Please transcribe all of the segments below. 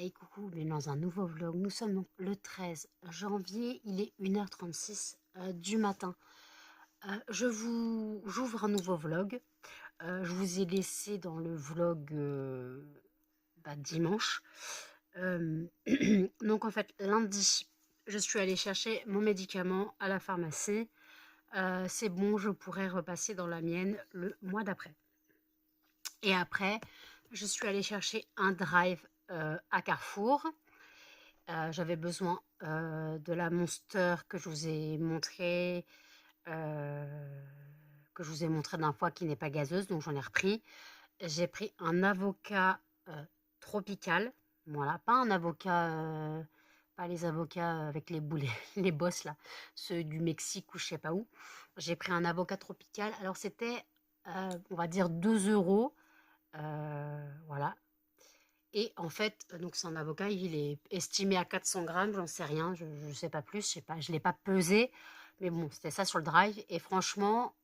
Et coucou, bienvenue dans un nouveau vlog. Nous sommes donc le 13 janvier, il est 1h36 du matin. J'ouvre un nouveau vlog. Je vous ai laissé dans le vlog dimanche. Donc en fait, lundi, je suis allée chercher mon médicament à la pharmacie. C'est bon, je pourrais repasser dans la mienne le mois d'après. Et après, je suis allée chercher un drive à Carrefour. J'avais besoin de la Monster que je vous ai montré d'un fois, qui n'est pas gazeuse, donc j'en ai repris. J'ai pris un avocat tropical, voilà, pas un avocat, pas les avocats avec les boulets, les bosses là, ceux du Mexique ou je sais pas où. J'ai pris un avocat tropical, alors c'était, on va dire 2 €, voilà. Et en fait, donc c'est un avocat, il est estimé à 400 grammes, j'en sais rien, je ne sais pas plus, je sais pas, je ne l'ai pas pesé, mais bon, c'était ça sur le drive. Et franchement,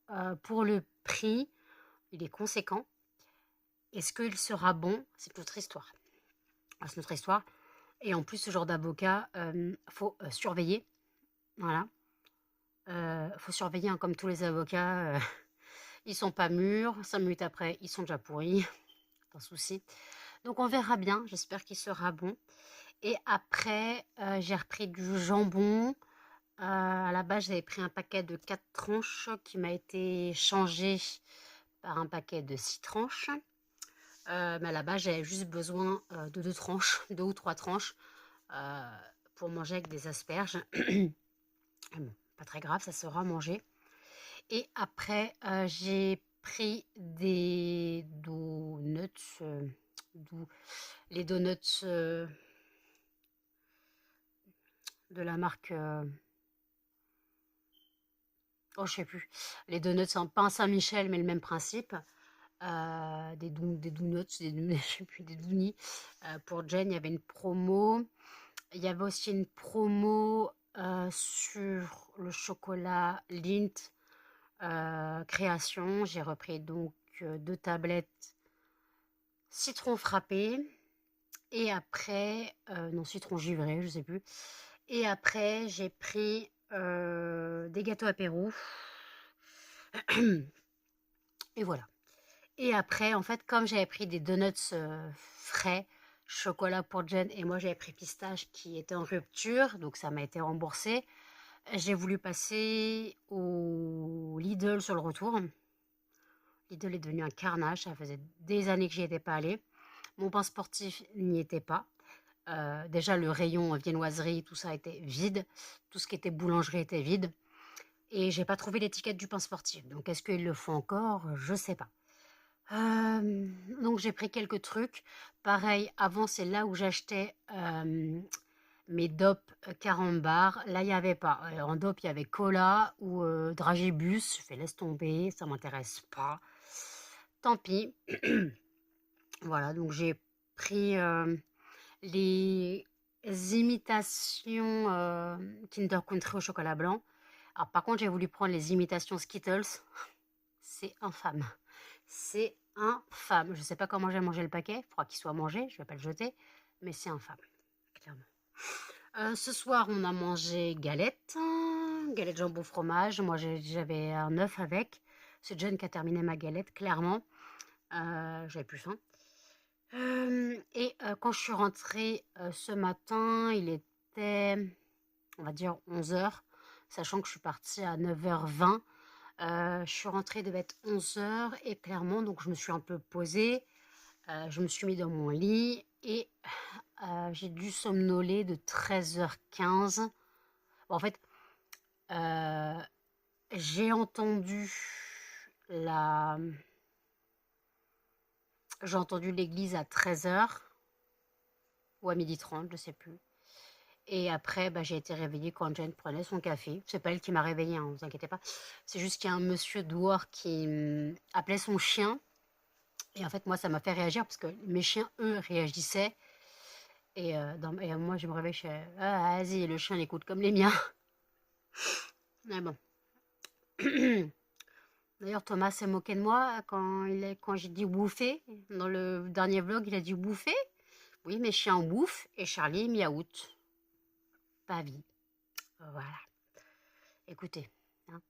pour le prix, il est conséquent. Est-ce qu'il sera bon? C'est notre histoire. Ah, c'est notre histoire. Et en plus, ce genre d'avocat, faut surveiller. Voilà. Faut surveiller, hein, comme tous les avocats. Ils sont pas mûrs, 5 minutes après, ils sont déjà pourris. Pas de souci. Donc on verra bien, j'espère qu'il sera bon. Et après, j'ai repris du jambon. À la base, j'avais pris un paquet de 4 tranches qui m'a été changé par un paquet de 6 tranches. Mais à la base, j'avais juste besoin de 2 tranches, 2 ou 3 tranches, euh, pour manger avec des asperges. Bon, pas très grave, ça sera mangé. Et après, j'ai pris des donuts, les donuts de la marque... oh, je sais plus. Les donuts, pas un Saint-Michel, mais le même principe. Des donuts, je sais plus, des dounis. Pour Jen, il y avait une promo. Il y avait aussi une promo sur le chocolat Lindt Création. J'ai repris donc 2 tablettes citron frappé. Et après, non, citron givré, je sais plus. Et après, j'ai pris des gâteaux apéro. Et voilà. Et après, en fait, comme j'avais pris des donuts frais, chocolat pour Jen, et moi j'avais pris pistache qui était en rupture, donc ça m'a été remboursé, j'ai voulu passer au Lidl sur le retour. Lidl est devenu un carnage, ça faisait des années que j'y étais pas allée. Mon pain sportif n'y était pas. Déjà, le rayon viennoiserie, tout ça était vide. Tout ce qui était boulangerie était vide. Et j'ai pas trouvé l'étiquette du pain sportif. Donc, est-ce qu'ils le font encore? Je sais pas. Donc j'ai pris quelques trucs. Pareil, avant, c'est là où j'achetais mes dopes carambar. Là, il n'y avait pas. En dope, il y avait cola ou dragibus. Je fais laisse tomber, ça m'intéresse pas. Tant pis. Voilà, donc j'ai pris les imitations Kinder Country au chocolat blanc. Alors par contre, j'ai voulu prendre les imitations Skittles. C'est infâme. C'est infâme. Je ne sais pas comment j'ai mangé le paquet. Il faudra qu'il soit mangé. Je ne vais pas le jeter. Mais c'est infâme, clairement. Ce soir, on a mangé galette. Galette jambon fromage. Moi, j'avais un œuf avec. C'est John qui a terminé ma galette, clairement. J'avais plus faim. Et quand je suis rentrée ce matin, il était, on va dire, 11h. Sachant que je suis partie à 9h20. Je suis rentrée, il devait être 11h, et clairement, donc je me suis un peu posée, je me suis mis dans mon lit, et j'ai dû somnoler de 13h15. Bon, en fait, euh, j'ai entendu la... j'ai entendu l'église à 13h, ou à 12h30, je sais plus. Et après, j'ai été réveillée quand Jane prenait son café. C'est pas elle qui m'a réveillée, hein, vous inquiétez pas. C'est juste qu'il y a un monsieur dehors qui appelait son chien. Et en fait, moi, ça m'a fait réagir parce que mes chiens, eux, réagissaient. Et, moi, je me réveille, je fais, ah, vas-y, le chien l'écoute comme les miens. Mais bon. D'ailleurs, Thomas s'est moqué de moi quand j'ai dit bouffer. Dans le dernier vlog, il a dit bouffer. Oui, mes chiens Wouf et Charlie miaout. Pas vie. Voilà. Écoutez. Hein.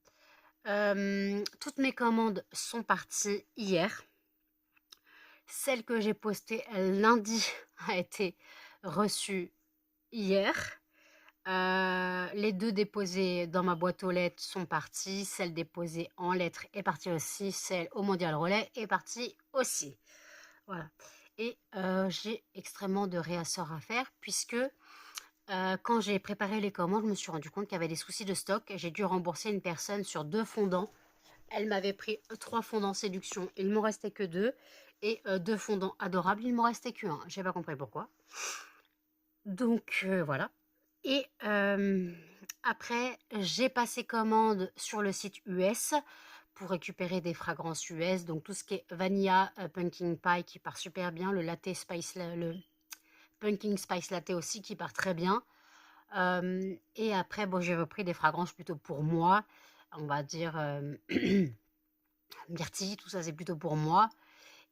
Toutes mes commandes sont parties hier. Celle que j'ai postée lundi a été reçue hier. Les 2 déposées dans ma boîte aux lettres sont parties. Celle déposée en lettres est partie aussi. Celle au Mondial Relais est partie aussi. Voilà. Et j'ai extrêmement de réassorts à faire puisque quand j'ai préparé les commandes, je me suis rendu compte qu'il y avait des soucis de stock. J'ai dû rembourser une personne sur 2 fondants. Elle m'avait pris 3 fondants séduction, il ne m'en restait que 2. Et 2 fondants adorables, il ne m'en restait que 1. Je n'ai pas compris pourquoi. Donc voilà. Et après, j'ai passé commande sur le site US pour récupérer des fragrances US. Donc tout ce qui est Vanilla Pumpkin Pie qui part super bien. Le Latte Spice, le Pumpkin Spice Latte aussi qui part très bien. Et après, bon, j'ai repris des fragrances plutôt pour moi. On va dire Myrtille, tout ça c'est plutôt pour moi.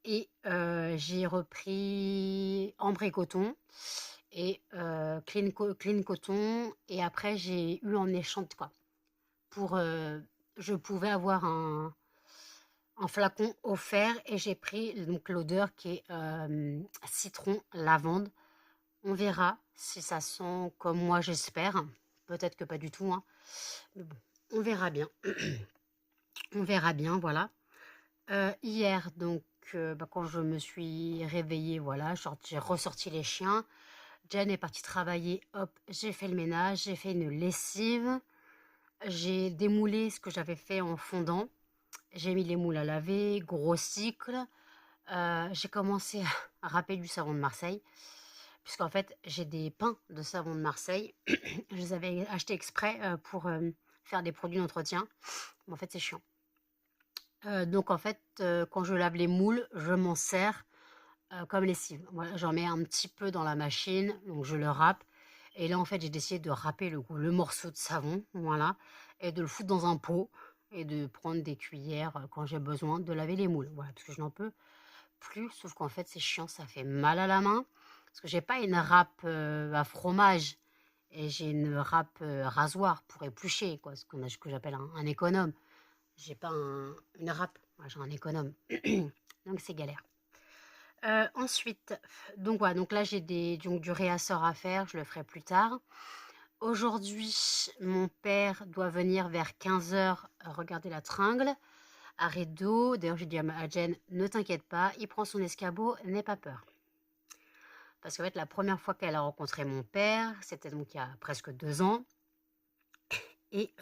Et j'ai repris Ambre et Coton et Clean Coton. Et après, j'ai eu en échange quoi. Pour, je pouvais avoir un flacon offert et j'ai pris donc l'odeur qui est citron lavande. On verra si ça sent comme moi j'espère. Peut-être que pas du tout, hein. Mais bon, on verra bien. On verra bien, voilà. Hier, donc, quand je me suis réveillée, voilà, j'ai ressorti les chiens. Jen est partie travailler, hop, j'ai fait le ménage, j'ai fait une lessive. J'ai démoulé ce que j'avais fait en fondant. J'ai mis les moules à laver, gros cycle. J'ai commencé à râper du savon de Marseille. Puisqu'en fait, j'ai des pains de savon de Marseille. Je les avais achetés exprès pour faire des produits d'entretien. Mais en fait, c'est chiant. Donc en fait, quand je lave les moules, je m'en sers comme lessive. Voilà, j'en mets un petit peu dans la machine, donc je le râpe. Et là, en fait, j'ai décidé de râper le morceau de savon, voilà, et de le foutre dans un pot et de prendre des cuillères quand j'ai besoin de laver les moules. Voilà, parce que je n'en peux plus, sauf qu'en fait, c'est chiant, ça fait mal à la main. Parce que j'ai pas une râpe à fromage et j'ai une râpe rasoir pour éplucher, quoi, ce que j'appelle un économe. J'ai pas une râpe, moi, j'ai un économe. Donc c'est galère. Ensuite, donc voilà, donc là j'ai du réassort à faire, je le ferai plus tard. Aujourd'hui, mon père doit venir vers 15h regarder la tringle. Arrêt d'eau, d'ailleurs j'ai dit à Jen, ne t'inquiète pas, il prend son escabeau, n'aie pas peur. Parce qu'en fait, la première fois qu'elle a rencontré mon père, c'était donc il y a presque 2 ans. Et,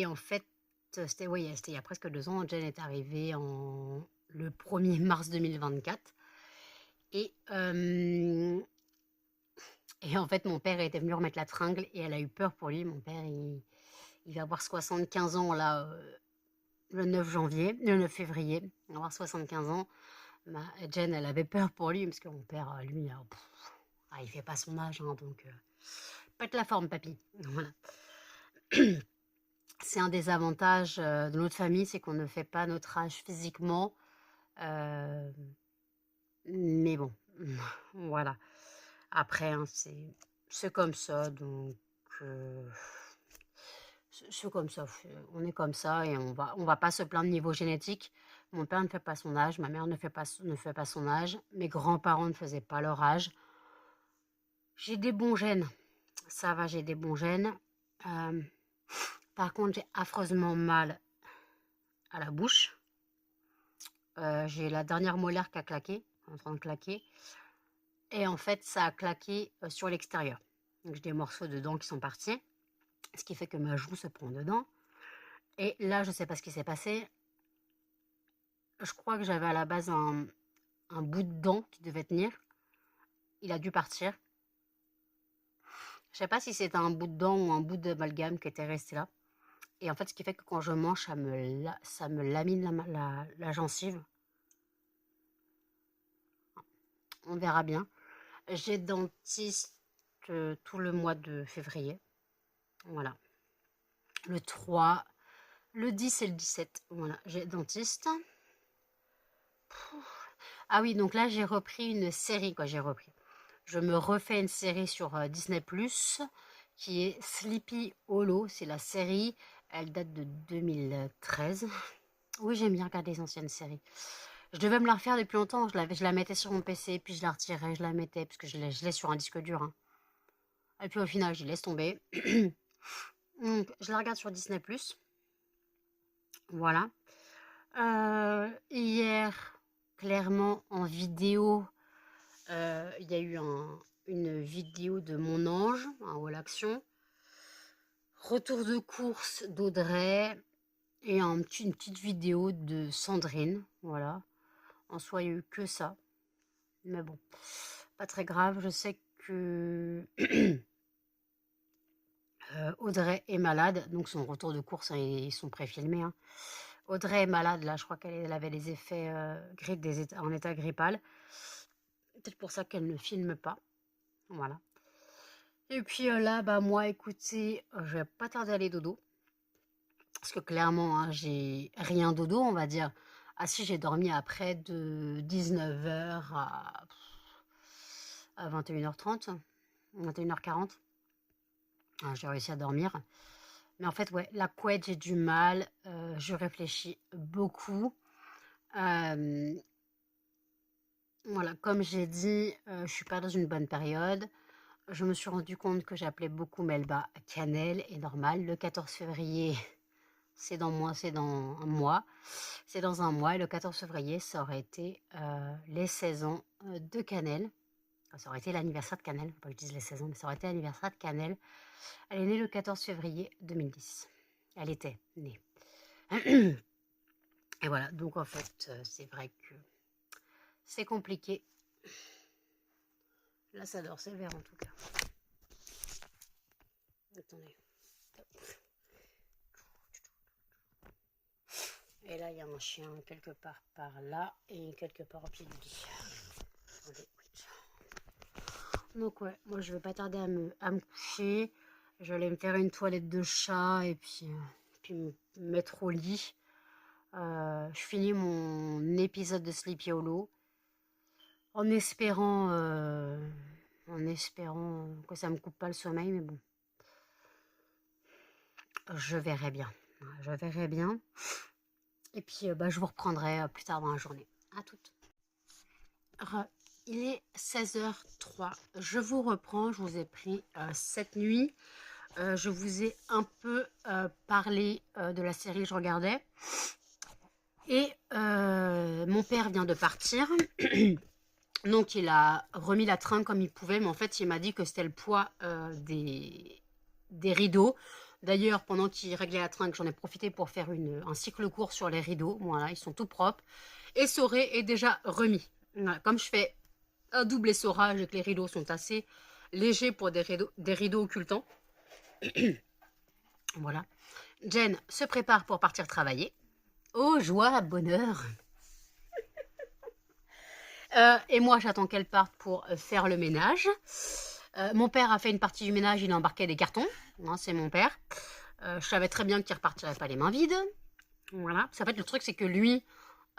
en fait, c'était il y a presque 2 ans. Jen est arrivée le 1er mars 2024. Et en fait, mon père était venu remettre la tringle et elle a eu peur pour lui. Mon père, il va avoir 75 ans là, le 9 février. Il va avoir 75 ans. Jen, elle avait peur pour lui parce que mon père, lui, il fait pas son âge, hein, donc pète la forme, papy. Voilà. C'est un des avantages de notre famille, c'est qu'on ne fait pas notre âge physiquement. Mais bon, voilà. Après, hein, c'est comme ça, donc c'est comme ça. On est comme ça et on va pas se plaindre niveau génétique. Mon père ne fait pas son âge, ma mère ne fait pas son âge, mes grands-parents ne faisaient pas leur âge. J'ai des bons gènes, ça va, j'ai des bons gènes. Par contre, j'ai affreusement mal à la bouche. J'ai la dernière molaire qui a claqué, en train de claquer. Et en fait, ça a claqué sur l'extérieur. Donc j'ai des morceaux de dents qui sont partis, ce qui fait que ma joue se prend dedans. Et là, je ne sais pas ce qui s'est passé. Je crois que j'avais à la base un bout de dent qui devait tenir. Il a dû partir. Je ne sais pas si c'était un bout de dent ou un bout d'amalgame qui était resté là. Et en fait, ce qui fait que quand je mange, ça me lamine la gencive. On verra bien. J'ai dentiste tout le mois de février. Voilà. Le 3, le 10 et le 17. Voilà, j'ai dentiste. Ah oui, donc là, j'ai repris une série, quoi, j'ai repris. Je me refais une série sur Disney+, qui est Sleepy Hollow. C'est la série, elle date de 2013. Oui, j'aime bien regarder les anciennes séries. Je devais me la refaire depuis longtemps. Je la mettais sur mon PC, puis je la retirais, je la mettais, parce que je l'ai sur un disque dur, hein. Et puis au final, je laisse tomber. Donc, je la regarde sur Disney+. Voilà. Hier, clairement, en vidéo, il y a eu une vidéo de Mon Ange, un haul action. Retour de course d'Audrey et une petite vidéo de Sandrine. Voilà. En soi, il n'y a eu que ça. Mais bon, pas très grave. Je sais que Audrey est malade, donc son retour de course, hein, ils sont préfilmés, hein. Audrey est malade, là, je crois qu'elle avait des effets en état grippal. Peut-être pour ça qu'elle ne filme pas. Voilà. Et puis là, bah moi, écoutez, je vais pas tarder à aller dodo. Parce que clairement, hein, j'ai rien dodo, on va dire. Ah si, j'ai dormi après de 19h à 21h30, 21h40. J'ai réussi à dormir. Mais en fait, ouais, la couette, j'ai du mal. Je réfléchis beaucoup. Euh, voilà, comme j'ai dit, je suis pas dans une bonne période. Je me suis rendu compte que j'appelais beaucoup Melba Cannelle et normal. Le 14 février, c'est dans moi, c'est dans un mois. C'est dans un mois et le 14 février, ça aurait été les 16 ans de Cannelle. Enfin, ça aurait été l'anniversaire de Cannelle, faut pas que je dise les 16 ans, mais ça aurait été l'anniversaire de Cannelle. Elle est née le 14 février 2010. Elle était née. Et voilà, donc en fait, c'est vrai que c'est compliqué. Là, ça dort sévère en tout cas. Attendez. Et là, il y a un chien quelque part par là et quelque part au pied du lit. Attendez. Donc ouais, moi je vais pas tarder à me coucher. Je vais aller me faire une toilette de chat et puis me mettre au lit. Je finis mon épisode de Sleepy Hollow en espérant que ça me coupe pas le sommeil, mais bon, je verrai bien. Je verrai bien. Et puis bah, je vous reprendrai plus tard dans la journée. À toutes. Il est 16h03. Je vous reprends. Je vous ai pris cette nuit. Je vous ai un peu parlé de la série que je regardais. Et mon père vient de partir. Donc, il a remis la trame comme il pouvait. Mais en fait, il m'a dit que c'était le poids des rideaux. D'ailleurs, pendant qu'il réglait la trinque, j'en ai profité pour faire un cycle court sur les rideaux. Voilà, ils sont tout propres. Essoré est déjà remis. Voilà, comme je fais un double essorage et que les rideaux sont assez légers pour des rideaux occultants. Voilà. Jen se prépare pour partir travailler. Oh, joie, bonheur. Et moi, j'attends qu'elle parte pour faire le ménage. Mon père a fait une partie du ménage, il a embarqué des cartons. Non, c'est mon père. Je savais très bien qu'il ne repartirait pas les mains vides. Voilà. En fait, le truc, c'est que lui,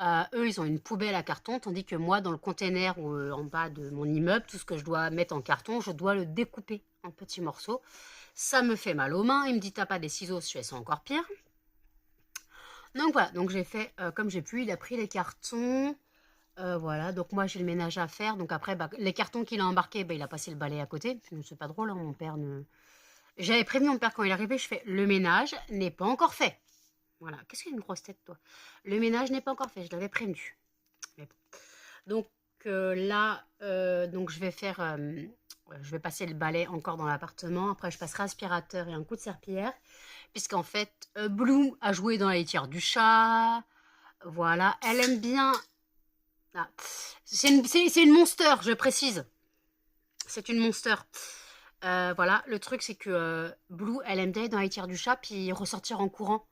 eux, ils ont une poubelle à carton, tandis que moi, dans le container en bas de mon immeuble, tout ce que je dois mettre en carton, je dois le découper en petits morceaux. Ça me fait mal aux mains. Il me dit, t'as pas des ciseaux, je fais ça encore pire. Donc voilà, donc j'ai fait comme j'ai pu. Il a pris les cartons. Voilà, donc moi j'ai le ménage à faire. Donc après, bah, les cartons qu'il a embarqués, bah, il a passé le balai à côté. C'est pas drôle, hein, mon père ne... J'avais prévenu mon père quand il est arrivé, je fais le ménage n'est pas encore fait. Voilà, qu'est-ce qu'il y a une grosse tête, toi? Le ménage n'est pas encore fait, je l'avais prévenu. Mais bon. Donc là, donc je vais passer le balai encore dans l'appartement. Après, je passerai aspirateur et un coup de serpillière. Puisqu'en fait, Bloom a joué dans la litière du chat. Voilà, elle aime bien... Ah, c'est une monster, je précise. C'est une monster. Voilà, le truc, c'est que Blue, elle aime bien être dans la litière du chat, puis ressortir en courant.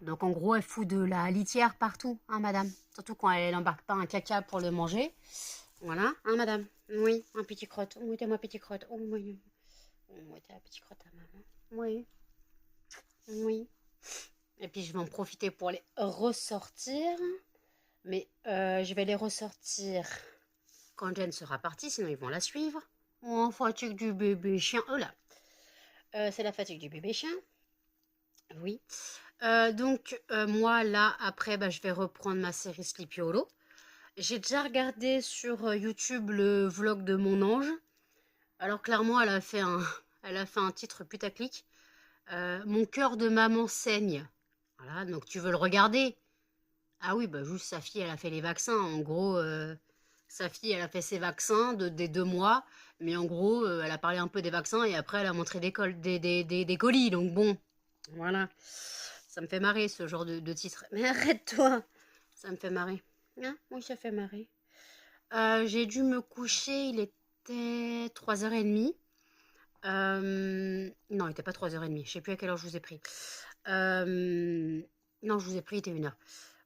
Donc, en gros, elle fout de la litière partout, hein, madame. Surtout quand elle embarque pas un caca pour le manger. Voilà, hein, madame. Oui, un petit crotte. Oui, t'es ma petite crotte. Oh, oui. Oui, t'es la petite crotte à maman. Oui. Oui. Et puis, je vais en profiter pour les ressortir. Mais je vais les ressortir quand Jen sera partie, sinon ils vont la suivre. Oh, fatigue du bébé chien. Oh là, c'est la fatigue du bébé chien. Oui. Donc, moi, là, après, bah, je vais reprendre ma série Sleepy Hollow. J'ai déjà regardé sur YouTube le vlog de mon ange. Alors, clairement, elle a fait un titre putaclic. Mon cœur de maman saigne. Voilà, donc tu veux le regarder? Ah oui, bah juste sa fille, elle a fait les vaccins. En gros, sa fille, elle a fait ses vaccins des 2 mois. Mais en gros, elle a parlé un peu des vaccins et après, elle a montré des colis. Donc bon, voilà. Ça me fait marrer ce genre de titre. Mais arrête-toi! Ça me fait marrer. Hein? Oui, ça fait marrer. J'ai dû me coucher, il était 3h30. Non, il n'était pas 3h30. Je sais plus à quelle heure je vous ai pris. Non, je vous ai pris, il était 1h.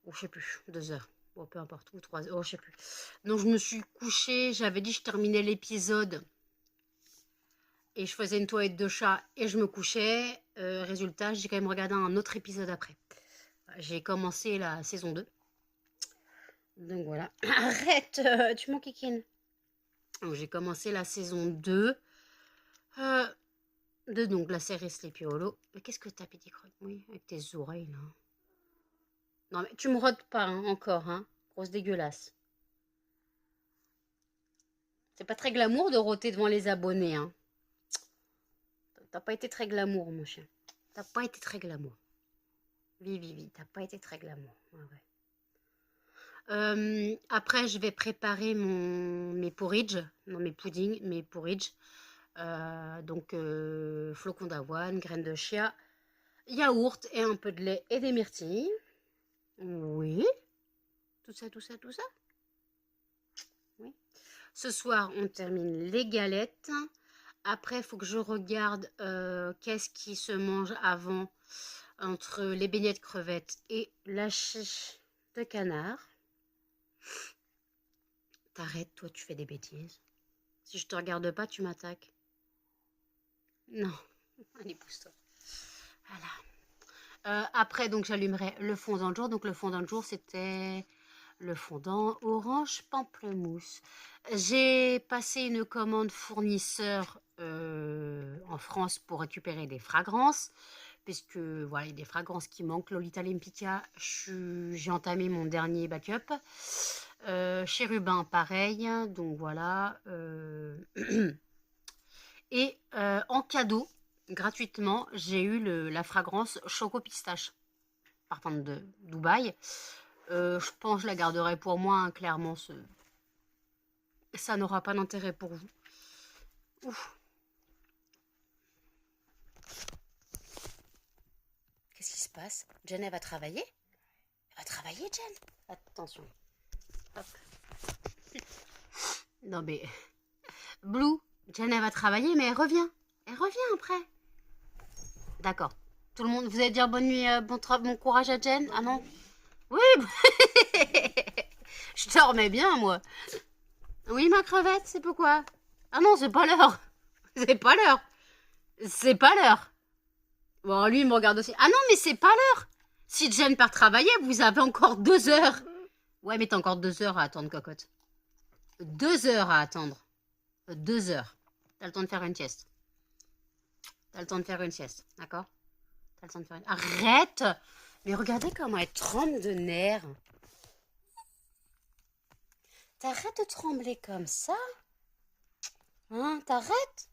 Ou je sais plus, 2h. Bon, peu importe, ou 3h, oh, je sais plus. Donc je me suis couchée, j'avais dit je terminais l'épisode et je faisais une toilette de chat et je me couchais. Résultat, j'ai quand même regardé un autre épisode après. J'ai commencé la saison 2. Donc voilà. Arrête, tu m'enquiquines. Donc j'ai commencé la saison 2 de donc la série Sleepy Hollow. Mais qu'est-ce que t'as, petit crotte? Oui, avec tes oreilles là. Non mais tu me rotes pas hein, encore, hein. Grosse dégueulasse. C'est pas très glamour de roter devant les abonnés, hein. T'as pas été très glamour, mon chien. T'as pas été très glamour. Vivi, t'as pas été très glamour. Ouais, ouais. Après, je vais préparer mes porridge, non mes puddings, mes porridge. Donc, flocons d'avoine, graines de chia, yaourt et un peu de lait et des myrtilles. Oui, tout ça, tout ça, tout ça. Oui. Ce soir, on termine les galettes. Après, il faut que je regarde qu'est-ce qui se mange avant entre les beignets de crevettes et la chiche de canard. T'arrêtes, toi, tu fais des bêtises. Si je te regarde pas, tu m'attaques. Non, allez, pousse-toi. Voilà. Après, donc, j'allumerai le fondant de jour. Donc, le fondant de jour, c'était le fondant orange pamplemousse. J'ai passé une commande fournisseur en France pour récupérer des fragrances. Puisque voilà, il y a des fragrances qui manquent. Lolita Lempicka, j'ai entamé mon dernier backup. Chérubin, pareil. Donc voilà. Et en cadeau, gratuitement, j'ai eu la fragrance Choco Pistache, partant de Dubaï. Je pense que je la garderai pour moi, hein, clairement. Ça n'aura pas d'intérêt pour vous. Ouf. Qu'est-ce qui se passe? Jen, elle va travailler? Elle va travailler, Jen? Attention. Hop. Non mais... Blue, Jen, elle va travailler, mais elle revient. Elle revient après. D'accord. Tout le monde, vous allez dire bonne nuit, bon courage à Jen? Ah non? Oui, je dormais bien, moi. Oui, ma crevette, c'est pourquoi? Ah non, c'est pas l'heure. C'est pas l'heure. C'est pas l'heure. Bon, lui, il me regarde aussi. Ah non, mais c'est pas l'heure. Si Jen part travailler, vous avez encore 2 heures. Ouais, mais t'as encore 2 heures à attendre, cocotte. 2 heures à attendre. 2 heures. T'as le temps de faire une sieste. T'as le temps de faire une sieste, d'accord? T'as le temps de faire une... Arrête! Mais regardez comment elle tremble de nerfs. T'arrêtes de trembler comme ça? Hein? T'arrêtes?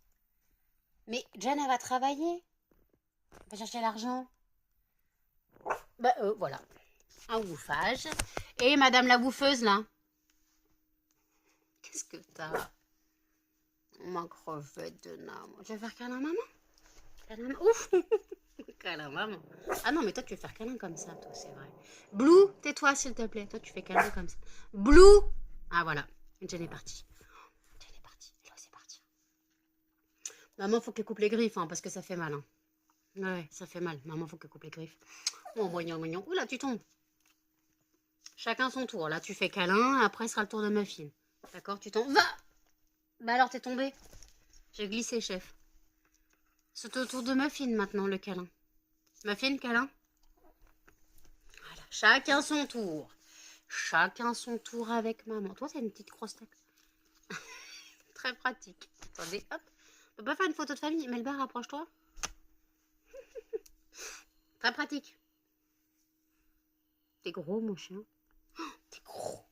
Mais Jen, elle va travailler. Elle va chercher l'argent. Bah, voilà. Un bouffage. Et madame la bouffeuse, là? Qu'est-ce que t'as? Ma crevette de Nam. Je vais faire câlin à maman? Câlin... Ouf! Câlin maman. Ah non, mais toi, tu veux faire câlin comme ça, toi, c'est vrai. Blue, tais-toi, s'il te plaît. Toi, tu fais câlin comme ça. Blue! Ah, voilà. Jen est partie. Jen est partie. Elle c'est parti. Maman, faut qu'elle coupe les griffes, hein, parce que ça fait mal. Hein. Ouais, ça fait mal. Maman, faut qu'elle coupe les griffes. Oh, moignon, moignon. Oula, tu tombes. Chacun son tour. Là, tu fais câlin. Après, ce sera le tour de Muffin. D'accord? Tu tombes. Va! Bah alors, t'es tombé. J'ai glissé, chef. C'est au tour de Muffin maintenant, le câlin. Muffin, câlin. Voilà. Chacun son tour. Chacun son tour avec maman. Toi, t'as une petite grosse tête. Très pratique. Attendez, hop. On peut pas faire une photo de famille. Melba, rapproche-toi. Très pratique. T'es gros, mon chien. Oh, t'es gros.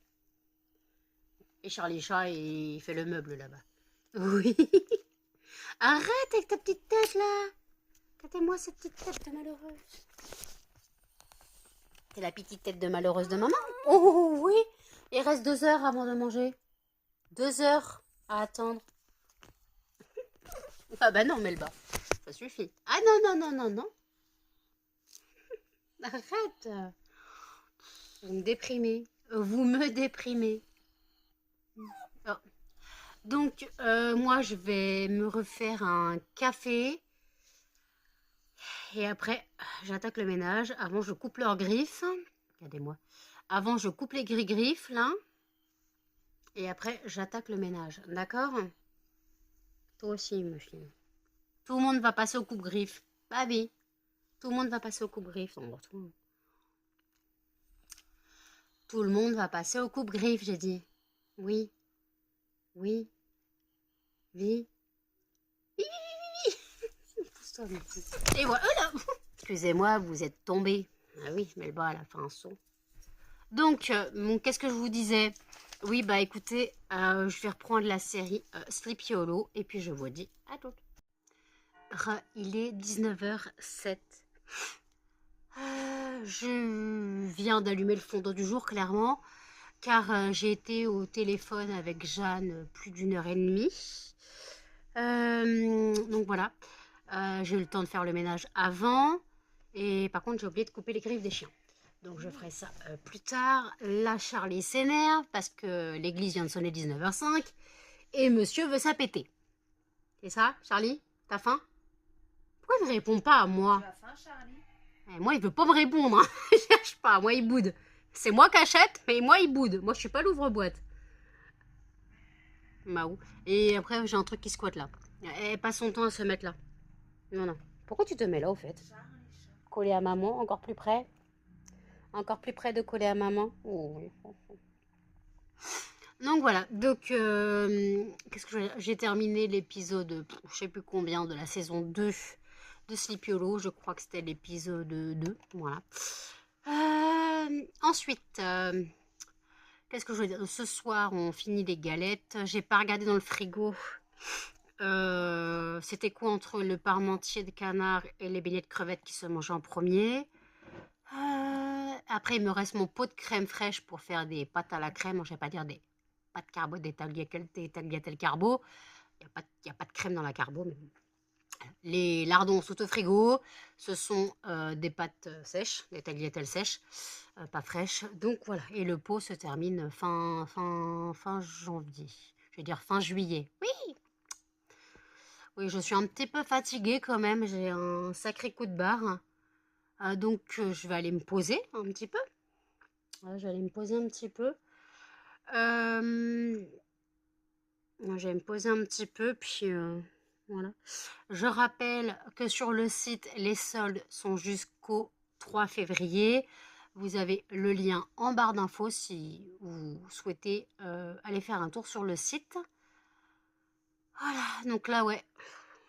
Et Charlie Chat, il fait le meuble là-bas. Oui. Arrête avec ta petite tête là. Regardez-moi cette petite tête de malheureuse. C'est la petite tête de malheureuse de maman. Oh oui. Il reste 2 heures avant de manger. 2 heures à attendre. Ah bah non, Melba. Ça suffit. Ah non, non, non, non, non. Arrête. Vous me déprimez. Vous me déprimez. Oh. Donc, moi, je vais me refaire un café. Et après, j'attaque le ménage. Avant, je coupe leurs griffes. Regardez-moi. Avant, je coupe les griffes, là. Et après, j'attaque le ménage. D'accord? Toi aussi, ma fille. Tout le monde va passer au coupe-griffes. Baby. Tout le monde va passer au coupe-griffes. Tout le monde va passer au coupe-griffes, j'ai dit. Oui. Oui. Oui. Et voilà. Excusez-moi, vous êtes tombé. Ah oui, Melba, elle a fait un saut. Donc, qu'est-ce que je vous disais? Oui, bah écoutez, je vais reprendre la série Sleepy Hollow et puis je vous dis à toutes. Il est 19h07. Je viens d'allumer le fondant du jour, clairement, car j'ai été au téléphone avec Jeanne plus d'1 h30. Donc voilà, j'ai eu le temps de faire le ménage avant. Et par contre, j'ai oublié de couper les griffes des chiens. Donc je ferai ça plus tard. Là, Charlie s'énerve parce que l'église vient de sonner 19h05 et monsieur veut s'apéter. C'est ça, Charlie? T'as faim? Pourquoi il ne répond pas à moi? Tu as faim, Charlie? Moi, il veut pas me répondre. Je cherche pas. Moi, il boude. C'est moi qui achète, mais moi, il boude. Moi, je suis pas l'ouvre-boîte. Maou. Et après, j'ai un truc qui squatte là. Elle passe son temps à se mettre là. Non, non. Pourquoi tu te mets là, au fait? Collé à maman, encore plus près. Encore plus près de coller à maman. Oh. Donc voilà. Donc, qu'est-ce que j'ai terminé l'épisode, je sais plus combien, de la saison 2 de Sleepy Hollow. Je crois que c'était l'épisode 2. Voilà. Ensuite, qu'est-ce que je veux dire? Ce soir, on finit les galettes. J'ai pas regardé dans le frigo. C'était quoi entre le parmentier de canard et les beignets de crevettes qui se mangeaient en premier? Après, il me reste mon pot de crème fraîche pour faire des pâtes à la crème. Je vais pas dire des pâtes carbo, des tagliatelle carbo. Il n'y a pas de crème dans la carbo. Mais les lardons sont au frigo. Ce sont des pâtes sèches, des tagliatelles sèches, pas fraîches. Donc voilà. Et le pot se termine fin janvier. Je vais dire fin juillet. Oui! Oui, je suis un petit peu fatiguée quand même. J'ai un sacré coup de barre. Donc, je vais aller me poser un petit peu. Je vais aller me poser un petit peu. Je vais me poser un petit peu, puis voilà. Je rappelle que sur le site, les soldes sont jusqu'au 3 février. Vous avez le lien en barre d'infos si vous souhaitez aller faire un tour sur le site. Voilà, donc là, ouais.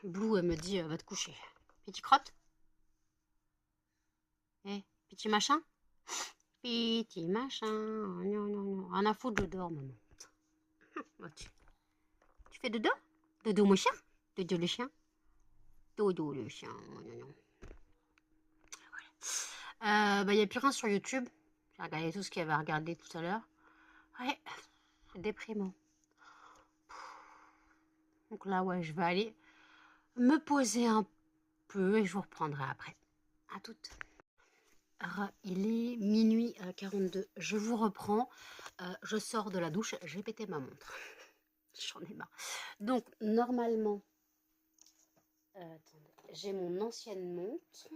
Blue, elle me dit, va te coucher. Petit crotte. Petit machin. Petit machin. Non, non, non. Rien à foutre, je dors, maman. Tu fais dodo? Dodo, mon chien? Dodo, le chien? Dodo, le chien. Non, non. Voilà. Il n'y a plus rien sur YouTube. J'ai regardé tout ce qu'il y avait à regarder tout à l'heure. Ouais, c'est déprimant. Donc là, ouais, je vais aller me poser un peu et je vous reprendrai après. À toutes. Alors, il est minuit 42. Je vous reprends. Je sors de la douche. J'ai pété ma montre. J'en ai marre. Donc, normalement, attendez, j'ai mon ancienne montre.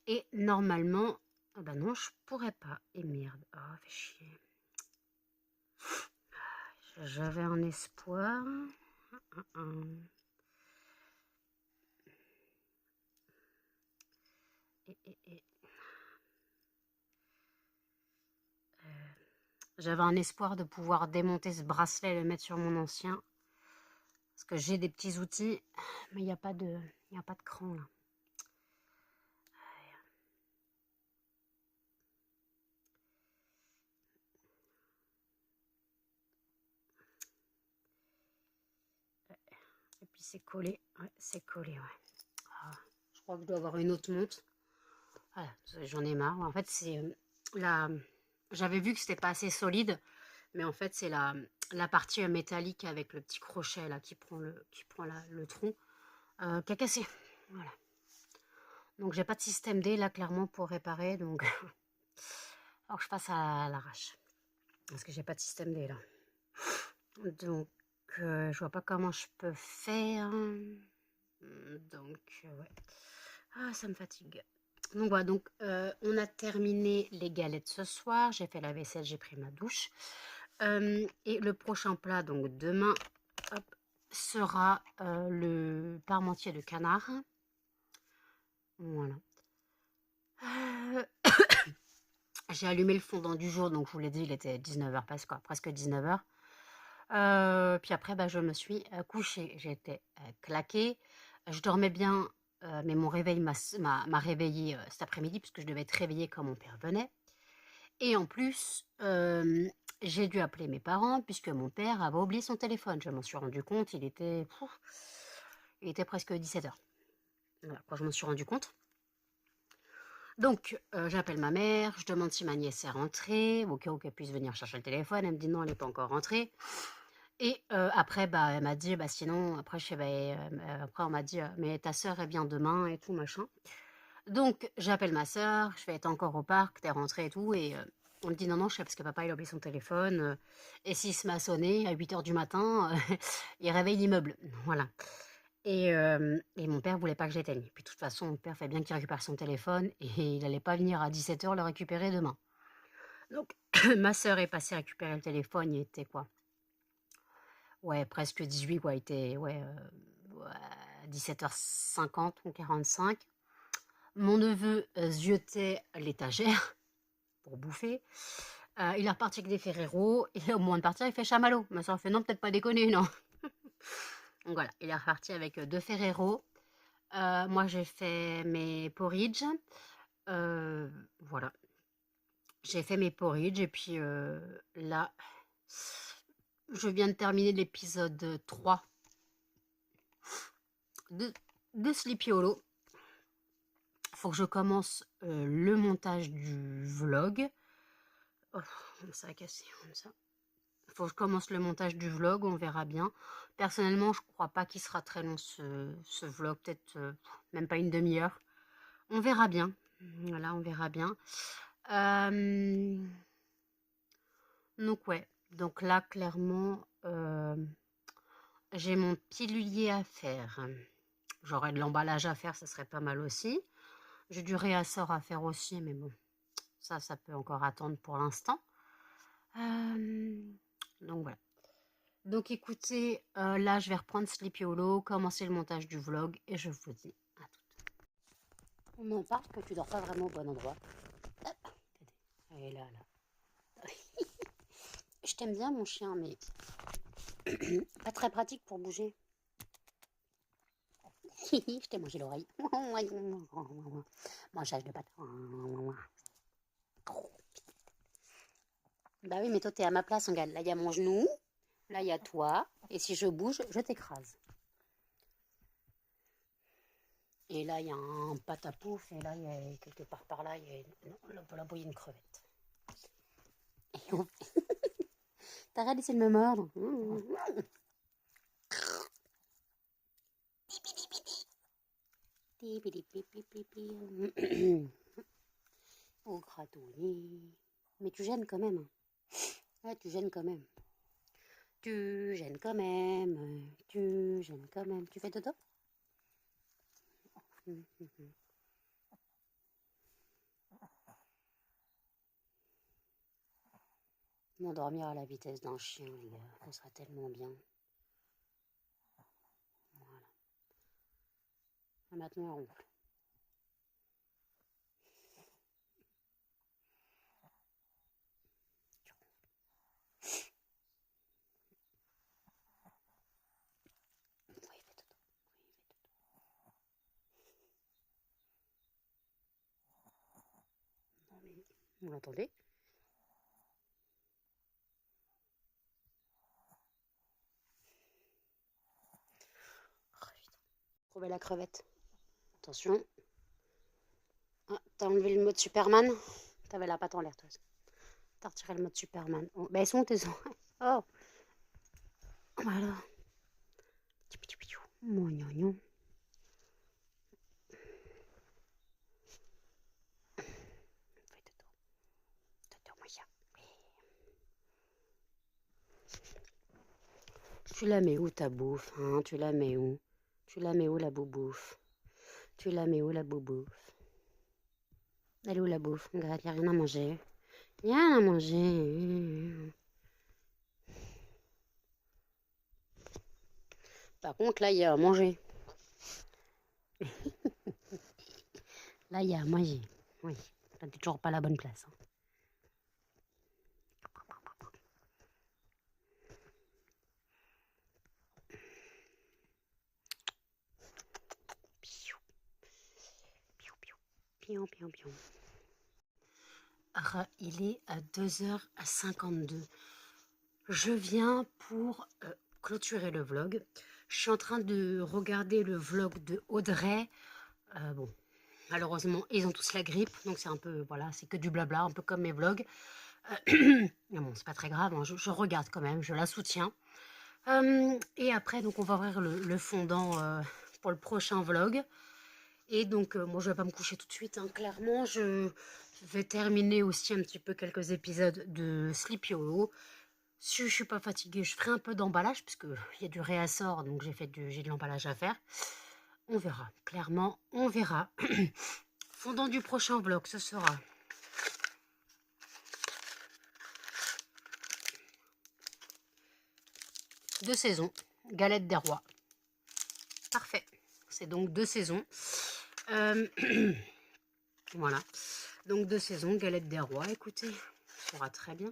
Et normalement, ah bah non, je pourrais pas. Et merde, oh, fait chier. J'avais un espoir. Et. J'avais un espoir de pouvoir démonter ce bracelet et le mettre sur mon ancien. Parce que j'ai des petits outils, mais il n'y a pas de, il y a pas de cran là. Et puis c'est collé, ouais, c'est collé, ouais. Ah, je crois que je dois avoir une autre montre. Voilà, j'en ai marre. En fait, c'est la. J'avais vu que c'était pas assez solide, mais en fait, c'est la partie métallique avec le petit crochet là qui prend le tronc qui a cassé. Voilà. Donc j'ai pas de système D là clairement pour réparer, donc alors que je passe à l'arrache parce que j'ai pas de système D là. Donc je vois pas comment je peux faire. Donc ouais. Ah, ça me fatigue. Donc voilà, donc on a terminé les galettes ce soir. J'ai fait la vaisselle, j'ai pris ma douche. Et le prochain plat, donc demain, hop, sera le parmentier de canard. Voilà. J'ai allumé le fondant du jour, donc je vous l'ai dit, il était 19h presque 19h. Puis après, bah, je me suis couchée. J'étais claquée. Je dormais bien, mais mon réveil m'a réveillée cet après-midi, puisque je devais être réveillée quand mon père venait. Et en plus, j'ai dû appeler mes parents, puisque mon père avait oublié son téléphone. Je m'en suis rendu compte, il était presque 17h. Voilà, quand je m'en suis rendu compte. Donc, j'appelle ma mère, je demande si ma nièce est rentrée, au cas où qu'elle puisse venir chercher le téléphone. Elle me dit non, elle n'est pas encore rentrée. Et après, bah, elle m'a dit, bah, sinon, après, je fais, bah, après, on m'a dit, mais ta sœur, elle vient demain et tout, machin. Donc, j'appelle ma sœur, je fais, t'es encore au parc, t'es rentrée et tout, et on me dit, non, non, je sais, parce que papa, il a oublié son téléphone, et s'il se met à sonner à 8h du matin, il réveille l'immeuble. Voilà. Et mon père voulait pas que j'éteigne. Puis, de toute façon, mon père fait bien qu'il récupère son téléphone, et il allait pas venir à 17h le récupérer demain. Donc, ma sœur est passée récupérer le téléphone, il était quoi? Ouais, presque 18, quoi. Il était, ouais, 17h50 ou 45. Mon neveu ziotait l'étagère pour bouffer. Il est reparti avec des Ferrero. Et au moment de partir, il fait chamallow. Ma soeur fait non, peut-être pas déconner, non. Donc voilà, il est reparti avec 2 Ferrero. Moi, j'ai fait mes porridge. Voilà. J'ai fait mes porridge. Et puis là, je viens de terminer l'épisode 3 de Sleepy Hollow. Faut que je commence le montage du vlog. Oh, ça a cassé comme ça. Faut que je commence le montage du vlog, on verra bien. Personnellement, je crois pas qu'il sera très long ce vlog, peut-être même pas une demi-heure. On verra bien. Voilà, on verra bien. Donc ouais, donc là clairement, j'ai mon pilulier à faire. J'aurais de l'emballage à faire, ça serait pas mal aussi. J'ai du réassort à faire aussi, mais bon, ça peut encore attendre pour l'instant. Donc voilà. Donc écoutez, là je vais reprendre Sleepy Hollow, commencer le montage du vlog et je vous dis à tout. On en parle que tu dors pas vraiment au bon endroit. Hop, elle est là, là. Je t'aime bien mon chien, mais pas très pratique pour bouger. Je t'ai mangé l'oreille. Mangeage de pâte. Bah oui, mais toi t'es à ma place, regarde. Là il y a mon genou, là il y a toi, et si je bouge, je t'écrase. Et là il y a un pâte à pouf, et là il y a quelque part par là, il y a là-bas il y a une crevette. T'arrêtes d'essayer de me mordre. Oh, gratouiller. Mais tu gênes quand même. Ouais, tu gênes quand même. Tu gênes quand même. Tu gênes quand même. Tu fais dodo? M'endormir à la vitesse d'un chien, les gars. Ça serait tellement bien. Voilà. Et maintenant, on ronfle. Vous l'entendez? Oh, trouver la crevette. Attention. Ah, t'as enlevé le mode Superman? T'avais la patte en l'air, toi. T'as retiré le mode Superman. Oh, bah, elles sont tes oreilles. Oh, voilà. Mignon. Tu la mets où ta bouffe, hein? Tu la mets où? Tu la mets où la boubouffe? Tu la mets où la boubouffe? Elle est où la bouffe? Regarde, il n'y a rien à manger. Il n'y a rien à manger. Par contre, là, il y a à manger. Là, il y a à manger. Oui, t'as toujours pas la bonne place. Hein. Pion, pion, pion. Il est à 2h52. Je viens pour clôturer le vlog. Je suis en train de regarder le vlog de Audrey. Bon, malheureusement, ils ont tous la grippe, donc c'est un peu, voilà, c'est que du blabla, un peu comme mes vlogs. Mais bon, c'est pas très grave, hein, je regarde quand même, je la soutiens. Et après, donc, on va ouvrir le fondant pour le prochain vlog. Et donc, moi, je vais pas me coucher tout de suite, hein, clairement. Je vais terminer aussi un petit peu quelques épisodes de Sleepy Hollow. Si je suis pas fatiguée, je ferai un peu d'emballage, parce qu'il y a du réassort, donc j'ai de l'emballage à faire. On verra, clairement, on verra. Fondant du prochain vlog, ce sera... Deux saisons, galette des rois. Parfait. C'est donc 2 saisons. Voilà. Donc 2 saisons, galette des rois. Écoutez, ça ira très bien.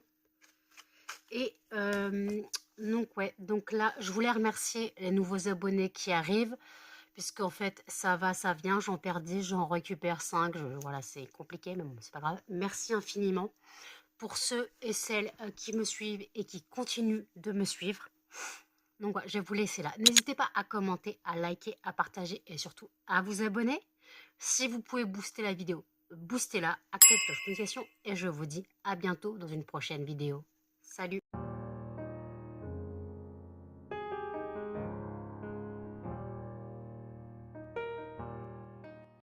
Et donc, ouais. Donc là, je voulais remercier les nouveaux abonnés qui arrivent. Puisqu'en fait, ça va, ça vient. J'en perds 10, j'en récupère 5. Voilà, c'est compliqué, mais bon, c'est pas grave. Merci infiniment pour ceux et celles qui me suivent et qui continuent de me suivre. Donc voilà, je vais vous laisser là. N'hésitez pas à commenter, à liker, à partager et surtout à vous abonner. Si vous pouvez booster la vidéo, boostez-la, activez la cloche de notification et je vous dis à bientôt dans une prochaine vidéo. Salut!